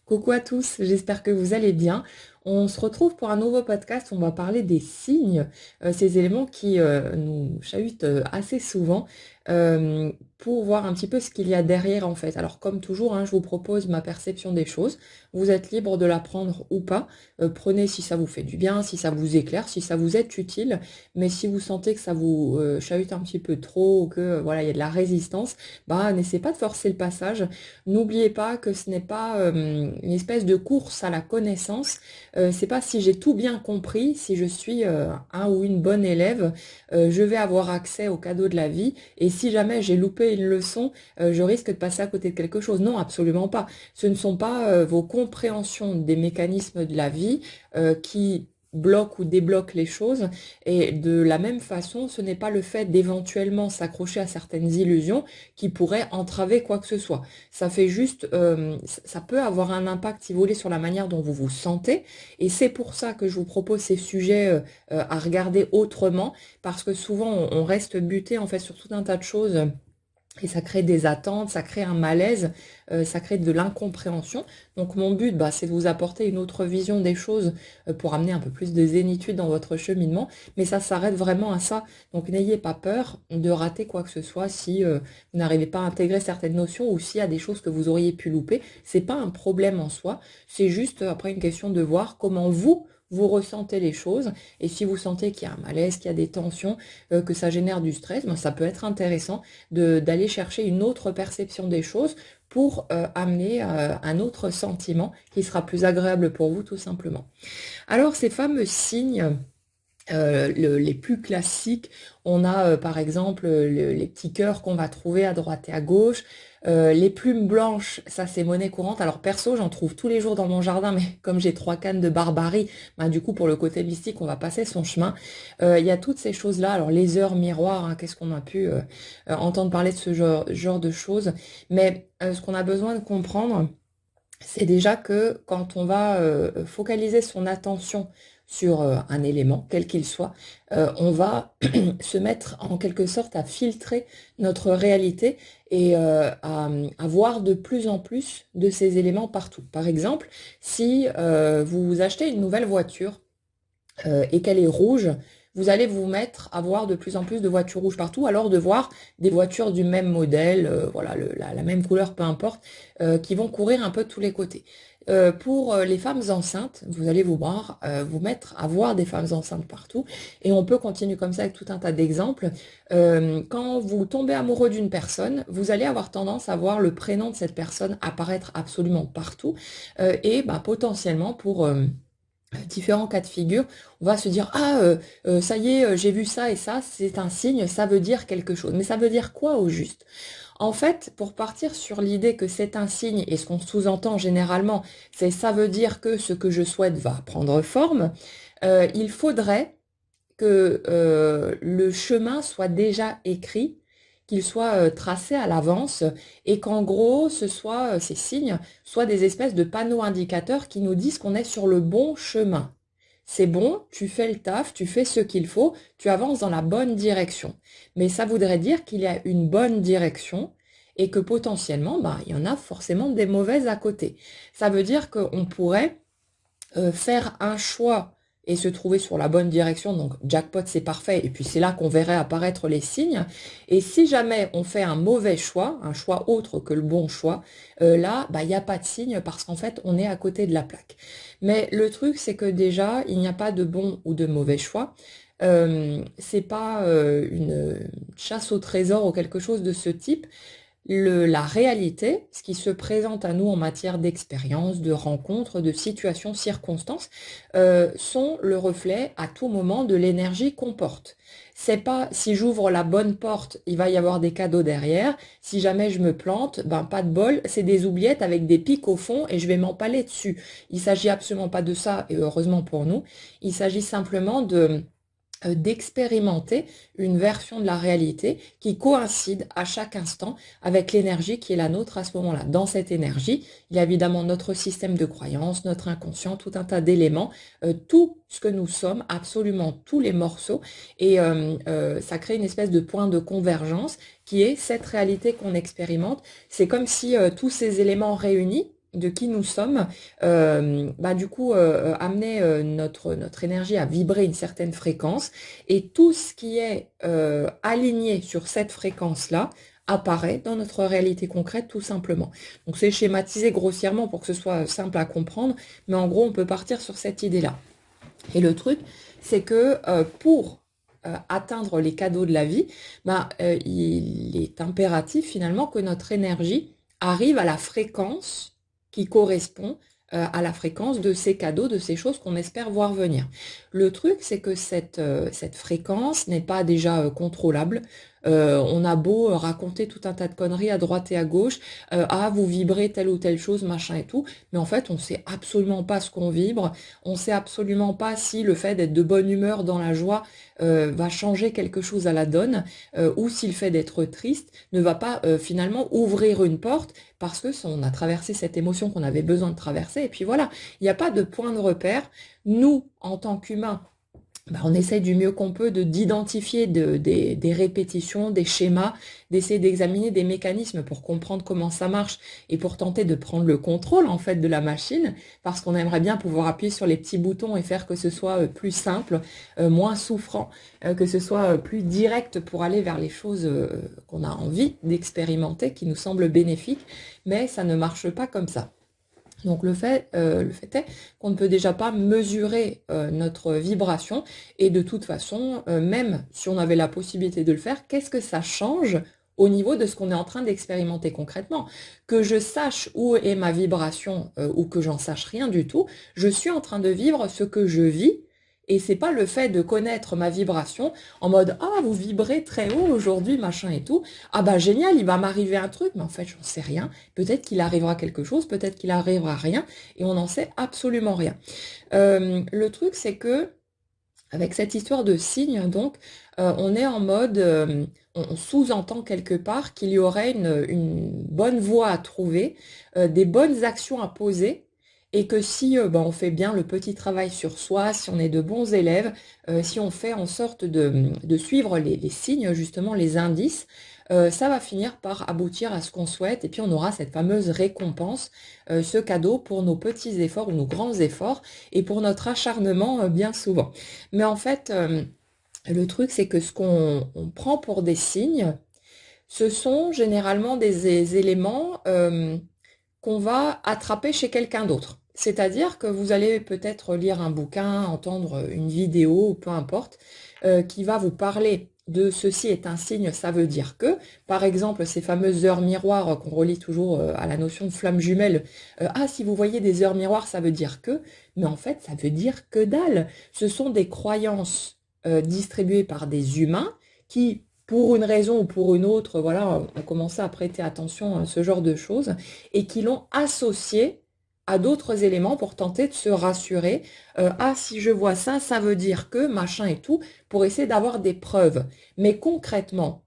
Coucou à tous, j'espère que vous allez bien. On se retrouve pour un nouveau podcast, on va parler des signes, ces éléments qui nous chahutent assez souvent, euh, pour voir un petit peu ce qu'il y a derrière en fait. Alors comme toujours, hein, je vous propose ma perception des choses. Vous êtes libre de la prendre ou pas. Prenez si ça vous fait du bien, si ça vous éclaire, si ça vous est utile. Mais si vous sentez que ça vous chahute un petit peu trop, ou que voilà, il y a de la résistance, bah n'essayez pas de forcer le passage. N'oubliez pas que ce n'est pas une espèce de course à la connaissance. C'est pas si j'ai tout bien compris, si je suis un ou une bonne élève, je vais avoir accès aux cadeaux de la vie. Et si jamais j'ai loupé une leçon, je risque de passer à côté de quelque chose. Non, absolument pas. Ce ne sont pas vos compréhensions des mécanismes de la vie qui bloque ou débloque les choses. Et de la même façon, ce n'est pas le fait d'éventuellement s'accrocher à certaines illusions qui pourraient entraver quoi que ce soit. Ça fait juste, ça peut avoir un impact, si vous voulez, sur la manière dont vous vous sentez. Et c'est pour ça que je vous propose ces sujets à regarder autrement, parce que souvent on reste buté en fait sur tout un tas de choses. Et ça crée des attentes, ça crée un malaise, ça crée de l'incompréhension. Donc mon but, bah, c'est de vous apporter une autre vision des choses pour amener un peu plus de zénitude dans votre cheminement. Mais ça s'arrête vraiment à ça. Donc n'ayez pas peur de rater quoi que ce soit si vous n'arrivez pas à intégrer certaines notions ou s'il y a des choses que vous auriez pu louper. C'est pas un problème en soi. C'est juste après une question de voir comment vous ressentez les choses, et si vous sentez qu'il y a un malaise, qu'il y a des tensions, que ça génère du stress, ben ça peut être intéressant d'aller chercher une autre perception des choses pour amener un autre sentiment qui sera plus agréable pour vous tout simplement. Alors ces fameux signes, les plus classiques, on a par exemple les petits cœurs qu'on va trouver à droite et à gauche, les plumes blanches, ça c'est monnaie courante. Alors perso, j'en trouve tous les jours dans mon jardin, mais comme j'ai 3 cannes de barbarie, ben, du coup pour le côté mystique, on va passer son chemin. Il y a toutes ces choses-là. Alors les heures miroirs, hein, qu'est-ce qu'on a pu entendre parler de ce genre de choses. Mais ce qu'on a besoin de comprendre, c'est déjà que quand on va focaliser son attention sur un élément, quel qu'il soit, on va se mettre en quelque sorte à filtrer notre réalité et à voir de plus en plus de ces éléments partout. Par exemple, si vous achetez une nouvelle voiture, et qu'elle est rouge, vous allez vous mettre à voir de plus en plus de voitures rouges partout, alors de voir des voitures du même modèle, voilà, la même couleur, peu importe, qui vont courir un peu de tous les côtés. Pour les femmes enceintes, vous allez vous mettre à voir des femmes enceintes partout, et on peut continuer comme ça avec tout un tas d'exemples. Quand vous tombez amoureux d'une personne, vous allez avoir tendance à voir le prénom de cette personne apparaître absolument partout, et bah, potentiellement pour différents cas de figure, on va se dire ah ça y est, j'ai vu ça et ça, c'est un signe, ça veut dire quelque chose. Mais ça veut dire quoi au juste? En fait, pour partir sur l'idée que c'est un signe, et ce qu'on sous-entend généralement, c'est ça veut dire que ce que je souhaite va prendre forme, il faudrait que le chemin soit déjà écrit, qu'il soit tracé à l'avance, et qu'en gros, ce soit ces signes soient des espèces de panneaux indicateurs qui nous disent qu'on est sur le bon chemin. C'est bon, tu fais le taf, tu fais ce qu'il faut, tu avances dans la bonne direction. Mais ça voudrait dire qu'il y a une bonne direction et que potentiellement, bah, il y en a forcément des mauvaises à côté. Ça veut dire qu'on pourrait faire un choix et se trouver sur la bonne direction, donc jackpot c'est parfait, et puis c'est là qu'on verrait apparaître les signes. Et si jamais on fait un mauvais choix, un choix autre que le bon choix, là, bah, il n'y a pas de signe parce qu'en fait on est à côté de la plaque. Mais le truc c'est que déjà, il n'y a pas de bon ou de mauvais choix. C'est pas une chasse au trésor ou quelque chose de ce type. La réalité, ce qui se présente à nous en matière d'expérience, de rencontres, de situations, circonstances, sont le reflet à tout moment de l'énergie qu'on porte. C'est pas si j'ouvre la bonne porte, il va y avoir des cadeaux derrière. Si jamais je me plante, ben pas de bol, c'est des oubliettes avec des pics au fond et je vais m'empaler dessus. Il s'agit absolument pas de ça, et heureusement pour nous. Il s'agit simplement d'expérimenter une version de la réalité qui coïncide à chaque instant avec l'énergie qui est la nôtre à ce moment-là. Dans cette énergie, il y a évidemment notre système de croyances, notre inconscient, tout un tas d'éléments, tout ce que nous sommes, absolument tous les morceaux, et ça crée une espèce de point de convergence qui est cette réalité qu'on expérimente. C'est comme si tous ces éléments réunis de qui nous sommes, du coup, amener notre énergie à vibrer une certaine fréquence, et tout ce qui est aligné sur cette fréquence-là apparaît dans notre réalité concrète tout simplement. Donc c'est schématisé grossièrement pour que ce soit simple à comprendre, mais en gros on peut partir sur cette idée-là. Et le truc, c'est que pour atteindre les cadeaux de la vie, il est impératif finalement que notre énergie arrive à la fréquence qui correspond à la fréquence de ces cadeaux, de ces choses qu'on espère voir venir. Le truc, c'est que cette fréquence n'est pas déjà contrôlable. On a beau raconter tout un tas de conneries à droite et à gauche, vous vibrez telle ou telle chose, machin et tout, mais en fait, on sait absolument pas ce qu'on vibre, on sait absolument pas si le fait d'être de bonne humeur, dans la joie, va changer quelque chose à la donne, ou si le fait d'être triste ne va pas finalement ouvrir une porte, parce que on a traversé cette émotion qu'on avait besoin de traverser, et puis voilà, il n'y a pas de point de repère. Nous, en tant qu'humains, on essaie du mieux qu'on peut d'identifier des répétitions, des schémas, d'essayer d'examiner des mécanismes pour comprendre comment ça marche et pour tenter de prendre le contrôle en fait de la machine, parce qu'on aimerait bien pouvoir appuyer sur les petits boutons et faire que ce soit plus simple, moins souffrant, que ce soit plus direct pour aller vers les choses qu'on a envie d'expérimenter, qui nous semblent bénéfiques, mais ça ne marche pas comme ça. Donc le fait est qu'on ne peut déjà pas mesurer notre vibration, et de toute façon, même si on avait la possibilité de le faire, qu'est-ce que ça change au niveau de ce qu'on est en train d'expérimenter concrètement? Que je sache où est ma vibration ou que j'en sache rien du tout, je suis en train de vivre ce que je vis. Et c'est pas le fait de connaître ma vibration en mode ah vous vibrez très haut aujourd'hui machin et tout, ah bah génial, il va m'arriver un truc, mais en fait j'en sais rien, peut-être qu'il arrivera quelque chose, peut-être qu'il arrivera rien, et on n'en sait absolument rien. Le truc c'est que avec cette histoire de signes, donc, on est en mode, on sous-entend quelque part qu'il y aurait une bonne voie à trouver, des bonnes actions à poser, et que si on fait bien le petit travail sur soi, si on est de bons élèves, si on fait en sorte de suivre les signes, justement les indices, ça va finir par aboutir à ce qu'on souhaite, et puis on aura cette fameuse récompense, ce cadeau pour nos petits efforts ou nos grands efforts, et pour notre acharnement bien souvent. Mais en fait, le truc, c'est que ce qu'on prend pour des signes, ce sont généralement des éléments qu'on va attraper chez quelqu'un d'autre. C'est-à-dire que vous allez peut-être lire un bouquin, entendre une vidéo, peu importe, qui va vous parler de ceci est un signe, ça veut dire que, par exemple, ces fameuses heures miroirs qu'on relie toujours à la notion de flamme jumelle, si vous voyez des heures miroirs, ça veut dire que, mais en fait, ça veut dire que dalle. Ce sont des croyances distribuées par des humains qui, pour une raison ou pour une autre, voilà, ont commencé à prêter attention à ce genre de choses, et qui l'ont associé à d'autres éléments pour tenter de se rassurer. Si je vois ça, ça veut dire que, machin et tout, pour essayer d'avoir des preuves. Mais concrètement,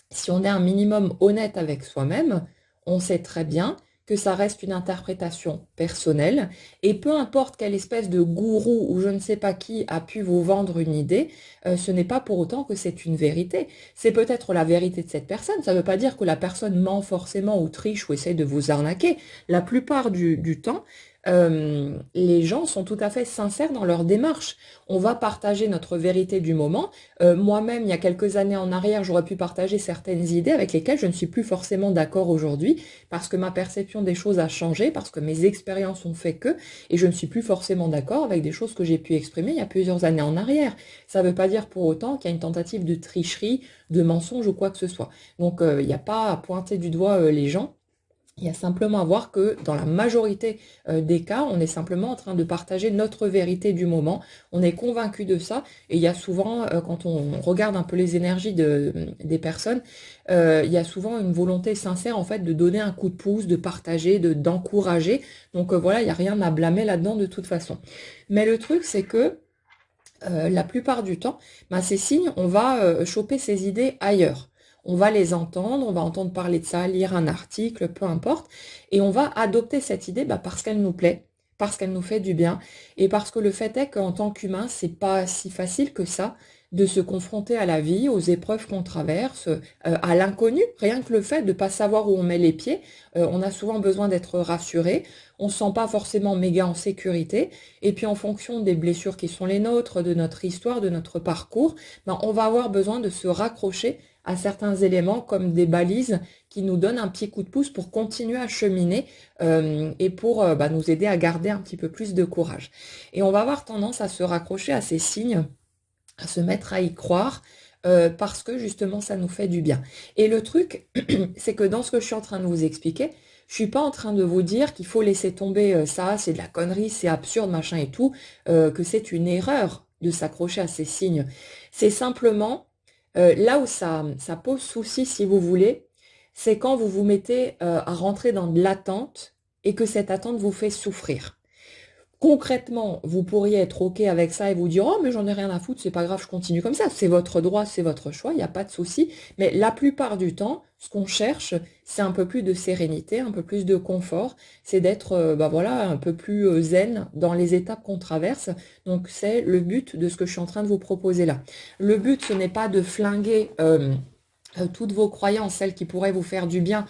si on est un minimum honnête avec soi-même, on sait très bien que ça reste une interprétation personnelle, et peu importe quelle espèce de gourou ou je ne sais pas qui a pu vous vendre une idée, ce n'est pas pour autant que c'est une vérité. C'est peut-être la vérité de cette personne, ça ne veut pas dire que la personne ment forcément ou triche ou essaye de vous arnaquer. La plupart du temps, les gens sont tout à fait sincères dans leur démarche. On va partager notre vérité du moment. Moi-même, il y a quelques années en arrière, j'aurais pu partager certaines idées avec lesquelles je ne suis plus forcément d'accord aujourd'hui, parce que ma perception des choses a changé, parce que mes expériences ont fait que, et je ne suis plus forcément d'accord avec des choses que j'ai pu exprimer il y a plusieurs années en arrière. Ça ne veut pas dire pour autant qu'il y a une tentative de tricherie, de mensonge ou quoi que ce soit. Donc, il n'y a pas à pointer du doigt les gens. Il y a simplement à voir que dans la majorité des cas, on est simplement en train de partager notre vérité du moment. On est convaincu de ça. Et il y a souvent, quand on regarde un peu les énergies des personnes, il y a souvent une volonté sincère en fait de donner un coup de pouce, de partager, d'encourager. Donc voilà, il n'y a rien à blâmer là-dedans de toute façon. Mais le truc, c'est que la plupart du temps, ces signes, on va choper ces idées ailleurs. On va les entendre, on va entendre parler de ça, lire un article, peu importe, et on va adopter cette idée parce qu'elle nous plaît, parce qu'elle nous fait du bien, et parce que le fait est qu'en tant qu'humain, c'est pas si facile que ça de se confronter à la vie, aux épreuves qu'on traverse, à l'inconnu. Rien que le fait de ne pas savoir où on met les pieds, on a souvent besoin d'être rassuré. On ne se sent pas forcément méga en sécurité. Et puis en fonction des blessures qui sont les nôtres, de notre histoire, de notre parcours, ben, on va avoir besoin de se raccrocher à certains éléments comme des balises qui nous donnent un petit coup de pouce pour continuer à cheminer et pour bah, nous aider à garder un petit peu plus de courage. Et on va avoir tendance à se raccrocher à ces signes, à se mettre à y croire, parce que justement ça nous fait du bien. Et le truc, c'est que dans ce que je suis en train de vous expliquer, je suis pas en train de vous dire qu'il faut laisser tomber ça, c'est de la connerie, c'est absurde, machin et tout, que c'est une erreur de s'accrocher à ces signes. C'est simplement là où ça pose souci, si vous voulez, c'est quand vous vous mettez à rentrer dans de l'attente et que cette attente vous fait souffrir. Concrètement, vous pourriez être OK avec ça et vous dire, oh, mais j'en ai rien à foutre, c'est pas grave, je continue comme ça. C'est votre droit, c'est votre choix, il n'y a pas de souci. Mais la plupart du temps, ce qu'on cherche, c'est un peu plus de sérénité, un peu plus de confort. C'est d'être, bah voilà, un peu plus zen dans les étapes qu'on traverse. Donc, c'est le but de ce que je suis en train de vous proposer là. Le but, ce n'est pas de flinguer toutes vos croyances, celles qui pourraient vous faire du bien,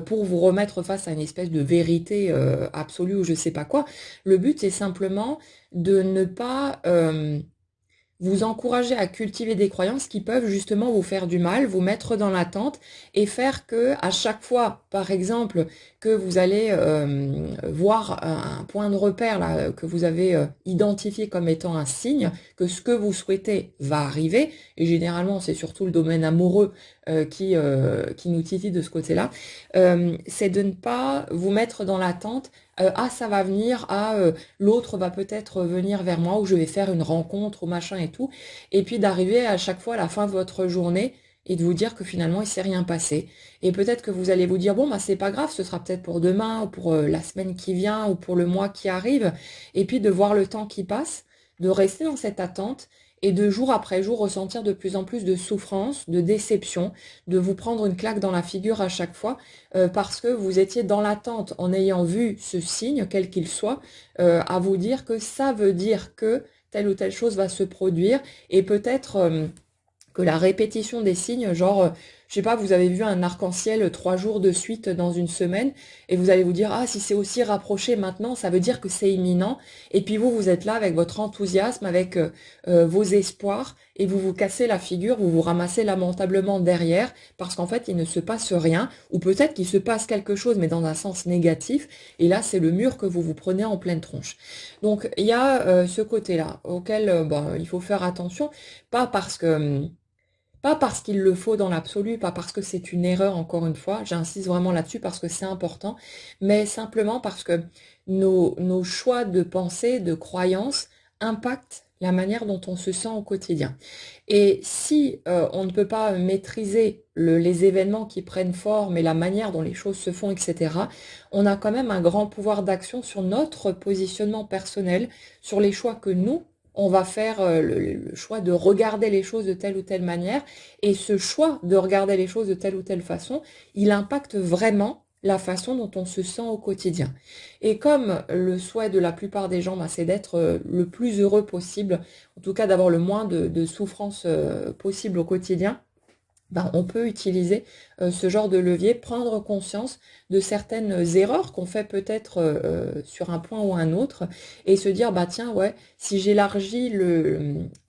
pour vous remettre face à une espèce de vérité absolue ou je sais pas quoi. Le but, c'est simplement de ne pas vous encourager à cultiver des croyances qui peuvent justement vous faire du mal, vous mettre dans l'attente et faire que à chaque fois, par exemple, que vous allez voir un point de repère là, que vous avez identifié comme étant un signe, que ce que vous souhaitez va arriver, et généralement c'est surtout le domaine amoureux qui nous titille de ce côté-là, c'est de ne pas vous mettre dans l'attente ah ça va venir, l'autre va peut-être venir vers moi ou je vais faire une rencontre ou machin et tout, et puis d'arriver à chaque fois à la fin de votre journée et de vous dire que finalement il s'est rien passé. Et peut-être que vous allez vous dire bon bah c'est pas grave, ce sera peut-être pour demain ou pour la semaine qui vient ou pour le mois qui arrive, et puis de voir le temps qui passe, de rester dans cette attente et de jour après jour ressentir de plus en plus de souffrance, de déception, de vous prendre une claque dans la figure à chaque fois parce que vous étiez dans l'attente en ayant vu ce signe, quel qu'il soit, à vous dire que ça veut dire que telle ou telle chose va se produire et peut-être que la répétition des signes, genre, je sais pas, vous avez vu un arc-en-ciel 3 jours de suite dans une semaine, et vous allez vous dire, ah, si c'est aussi rapproché maintenant, ça veut dire que c'est imminent, et puis vous êtes là avec votre enthousiasme, avec vos espoirs, et vous vous cassez la figure, vous vous ramassez lamentablement derrière, parce qu'en fait, il ne se passe rien, ou peut-être qu'il se passe quelque chose, mais dans un sens négatif, et là, c'est le mur que vous vous prenez en pleine tronche. Donc, il y a ce côté-là, auquel il faut faire attention, pas parce que pas parce qu'il le faut dans l'absolu, pas parce que c'est une erreur, encore une fois, j'insiste vraiment là-dessus parce que c'est important, mais simplement parce que nos choix de pensée, de croyance, impactent la manière dont on se sent au quotidien. Et si on ne peut pas maîtriser les événements qui prennent forme et la manière dont les choses se font, etc., on a quand même un grand pouvoir d'action sur notre positionnement personnel, sur les choix que nous, on va faire le choix de regarder les choses de telle ou telle manière. Et ce choix de regarder les choses de telle ou telle façon, il impacte vraiment la façon dont on se sent au quotidien. Et comme le souhait de la plupart des gens, c'est d'être le plus heureux possible, en tout cas d'avoir le moins de souffrance possible au quotidien, on peut utiliser ce genre de levier, prendre conscience de certaines erreurs qu'on fait peut-être sur un point ou un autre et se dire, bah tiens, ouais, si j'élargis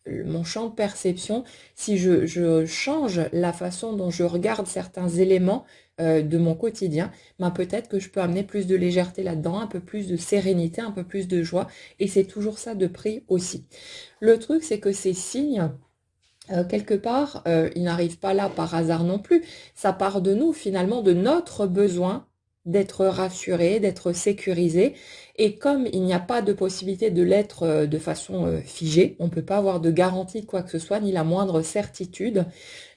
mon champ de perception, si je change la façon dont je regarde certains éléments de mon quotidien, peut-être que je peux amener plus de légèreté là-dedans, un peu plus de sérénité, un peu plus de joie, et c'est toujours ça de prix aussi. Le truc, c'est que ces signes, quelque part, il n'arrive pas là par hasard non plus. Ça part de nous, finalement, de notre besoin d'être rassuré, d'être sécurisé. Et comme il n'y a pas de possibilité de l'être de façon figée, on ne peut pas avoir de garantie de quoi que ce soit, ni la moindre certitude,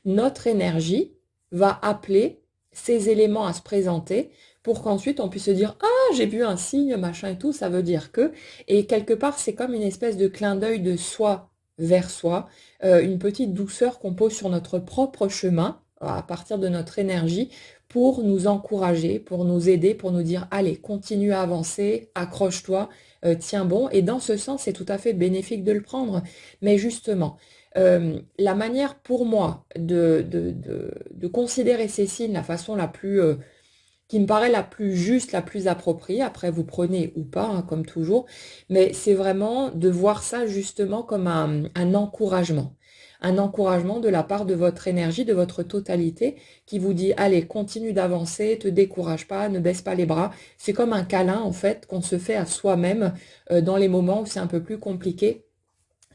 notre énergie va appeler ces éléments à se présenter pour qu'ensuite on puisse se dire ah j'ai vu un signe machin et tout, ça veut dire que, et quelque part c'est comme une espèce de clin d'œil de soi vers soi, une petite douceur qu'on pose sur notre propre chemin à partir de notre énergie pour nous encourager, pour nous aider, pour nous dire allez continue à avancer, accroche-toi, tiens bon, et dans ce sens c'est tout à fait bénéfique de le prendre, mais justement La manière pour moi de considérer ces signes, la façon la plus qui me paraît la plus juste, la plus appropriée. Après, vous prenez ou pas, hein, comme toujours. Mais c'est vraiment de voir ça justement comme un encouragement. Un encouragement de la part de votre énergie, de votre totalité, qui vous dit, allez, continue d'avancer, te décourage pas, ne baisse pas les bras. C'est comme un câlin, en fait, qu'on se fait à soi-même dans les moments où c'est un peu plus compliqué.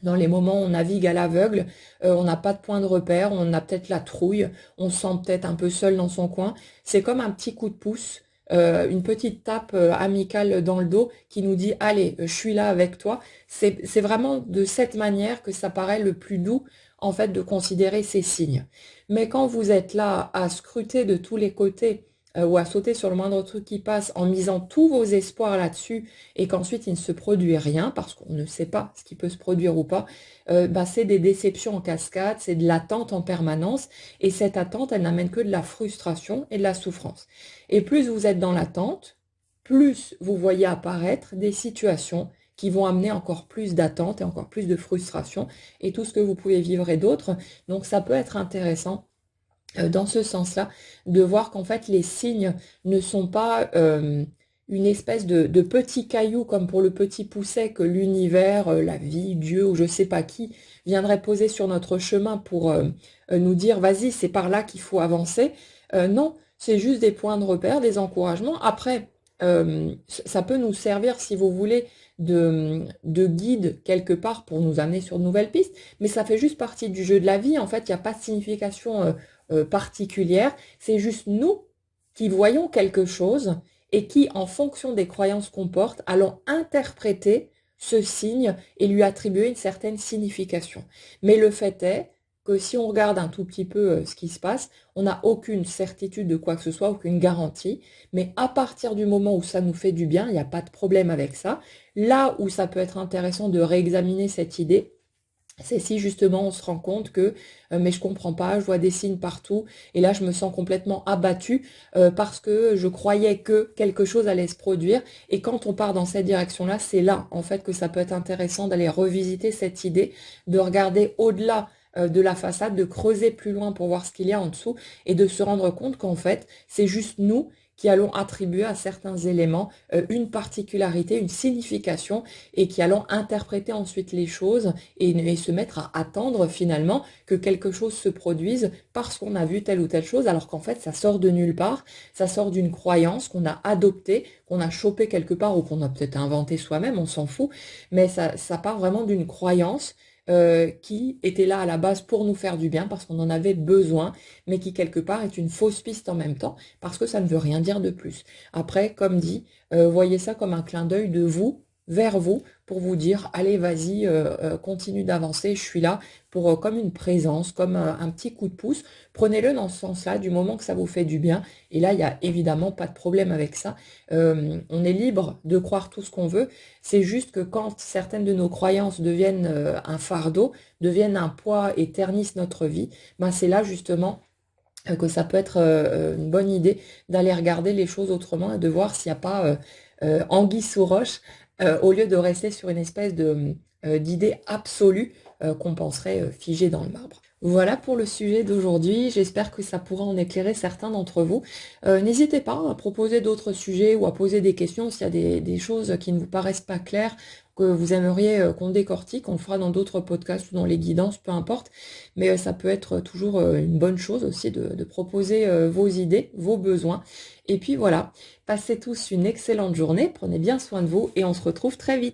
Dans les moments où on navigue à l'aveugle, on n'a pas de point de repère, on a peut-être la trouille, on se sent peut-être un peu seul dans son coin. C'est comme un petit coup de pouce, une petite tape amicale dans le dos qui nous dit, allez, je suis là avec toi. C'est vraiment de cette manière que ça paraît le plus doux, en fait, de considérer ces signes. Mais quand vous êtes là à scruter de tous les côtés, ou à sauter sur le moindre truc qui passe en misant tous vos espoirs là-dessus et qu'ensuite il ne se produit rien parce qu'on ne sait pas ce qui peut se produire ou pas, bah, c'est des déceptions en cascade, c'est de l'attente en permanence et cette attente, elle n'amène que de la frustration et de la souffrance. Et plus vous êtes dans l'attente, plus vous voyez apparaître des situations qui vont amener encore plus d'attente et encore plus de frustration et tout ce que vous pouvez vivre et d'autres. Donc ça peut être intéressant dans ce sens-là, de voir qu'en fait les signes ne sont pas une espèce de petits cailloux comme pour le petit pousset que l'univers, la vie, Dieu ou je sais pas qui viendrait poser sur notre chemin pour nous dire vas-y c'est par là qu'il faut avancer. Non, c'est juste des points de repère, des encouragements. Après, ça peut nous servir si vous voulez de guide quelque part pour nous amener sur de nouvelles pistes, mais ça fait juste partie du jeu de la vie. En fait, il n'y a pas de signification particulière, c'est juste nous qui voyons quelque chose et qui, en fonction des croyances qu'on porte, allons interpréter ce signe et lui attribuer une certaine signification. Mais le fait est que si on regarde un tout petit peu ce qui se passe, on n'a aucune certitude de quoi que ce soit, aucune garantie, mais à partir du moment où ça nous fait du bien, il n'y a pas de problème avec ça. Là où ça peut être intéressant de réexaminer cette idée, c'est si justement on se rend compte que mais je comprends pas, je vois des signes partout et là je me sens complètement abattue parce que je croyais que quelque chose allait se produire et quand on part dans cette direction-là, c'est là en fait que ça peut être intéressant d'aller revisiter cette idée, de regarder au-delà de la façade, de creuser plus loin pour voir ce qu'il y a en dessous et de se rendre compte qu'en fait c'est juste nous qui allons attribuer à certains éléments une particularité, une signification et qui allons interpréter ensuite les choses et se mettre à attendre finalement que quelque chose se produise parce qu'on a vu telle ou telle chose alors qu'en fait ça sort de nulle part, ça sort d'une croyance qu'on a adoptée, qu'on a chopée quelque part ou qu'on a peut-être inventé soi-même, on s'en fout, mais ça part vraiment d'une croyance qui était là à la base pour nous faire du bien parce qu'on en avait besoin, mais qui quelque part est une fausse piste en même temps parce que ça ne veut rien dire de plus. Après, comme dit, voyez ça comme un clin d'œil de vous vers vous pour vous dire allez vas-y continue d'avancer, je suis là pour comme une présence, comme un petit coup de pouce. Prenez-le dans ce sens-là du moment que ça vous fait du bien et là il n'y a évidemment pas de problème avec ça. On est libre de croire tout ce qu'on veut, c'est juste que quand certaines de nos croyances deviennent un fardeau, deviennent un poids et ternissent notre vie, ben c'est là justement que ça peut être une bonne idée d'aller regarder les choses autrement et de voir s'il n'y a pas anguille sous roche au lieu de rester sur une espèce de d'idée absolue qu'on penserait figée dans le marbre. Voilà pour le sujet d'aujourd'hui. J'espère que ça pourra en éclairer certains d'entre vous. N'hésitez pas à proposer d'autres sujets ou à poser des questions s'il y a des choses qui ne vous paraissent pas claires, que vous aimeriez qu'on décortique. On le fera dans d'autres podcasts ou dans les guidances, peu importe. Mais ça peut être toujours une bonne chose aussi de proposer vos idées, vos besoins. Et puis voilà, passez tous une excellente journée, prenez bien soin de vous et on se retrouve très vite.